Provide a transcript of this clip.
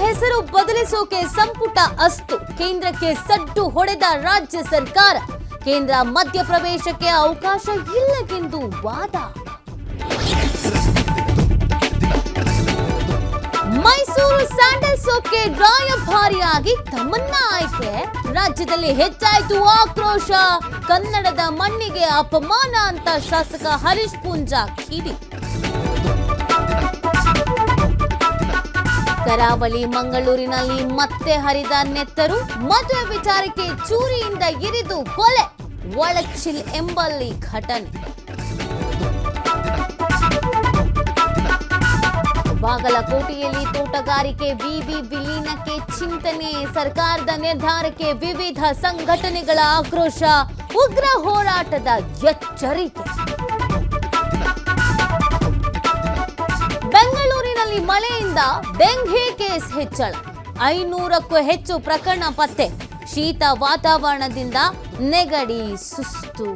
ಹೆಸರು ಬದಲಿಸೋಕೆ ಸಂಪುಟ ಅಸ್ತು, ಕೇಂದ್ರಕ್ಕೆ ಸಡ್ಡು ಹೊಡೆದ ರಾಜ್ಯ ಸರ್ಕಾರ. ಕೇಂದ್ರ ಮಧ್ಯಪ್ರವೇಶಕ್ಕೆ ಅವಕಾಶ ಇಲ್ಲವೆಂದು ವಾದ. ಮೈಸೂರು ಸ್ಯಾಂಡಲ್ ಸೋಪ್ಗೆ ರಾಯಭಾರಿಯಾಗಿ ತಮ್ಮನ್ನ ಆಯ್ಕೆ. ರಾಜ್ಯದಲ್ಲಿ ಹೆಚ್ಚಾಯಿತು ಆಕ್ರೋಶ. ಕನ್ನಡದ ಮಣ್ಣಿಗೆ ಅಪಮಾನ ಅಂತ ಶಾಸಕ ಹರೀಶ್ ಪೂಂಜಾ ಕಿಡಿ. ಕರಾವಳಿ ಮಂಗಳೂರಿನಲ್ಲಿ ಮತ್ತೆ ಹರಿದ ನೆತ್ತರು. ಮದುವೆ ವಿಚಾರಕ್ಕೆ ಚೂರಿಯಿಂದ ಇರಿದು ಕೊಲೆ. ಒಳಚಿಲ್ ಎಂಬಲ್ಲಿ ಘಟನೆ. ಬಾಗಲಕೋಟೆಯಲ್ಲಿ ತೋಟಗಾರಿಕೆ ವಿವಿ ವಿಲೀನಕ್ಕೆ ಚಿಂತನೆ. ಸರ್ಕಾರದ ನಿರ್ಧಾರಕ್ಕೆ ವಿವಿಧ ಸಂಘಟನೆಗಳ ಆಕ್ರೋಶ. ಉಗ್ರ ಹೋರಾಟದ ಎಚ್ಚರಿಕೆ. ಬೆಂಗಳೂರಿನಲ್ಲಿ ಮಳೆಯಿಂದ ಡೆಂಘಿ ಕೇಸ್ ಹೆಚ್ಚಳ. 500ಕ್ಕೂ ಹೆಚ್ಚು ಪ್ರಕರಣ ಪತ್ತೆ. ಶೀತ ವಾತಾವರಣದಿಂದ ನೆಗಡಿ, ಸುಸ್ತು.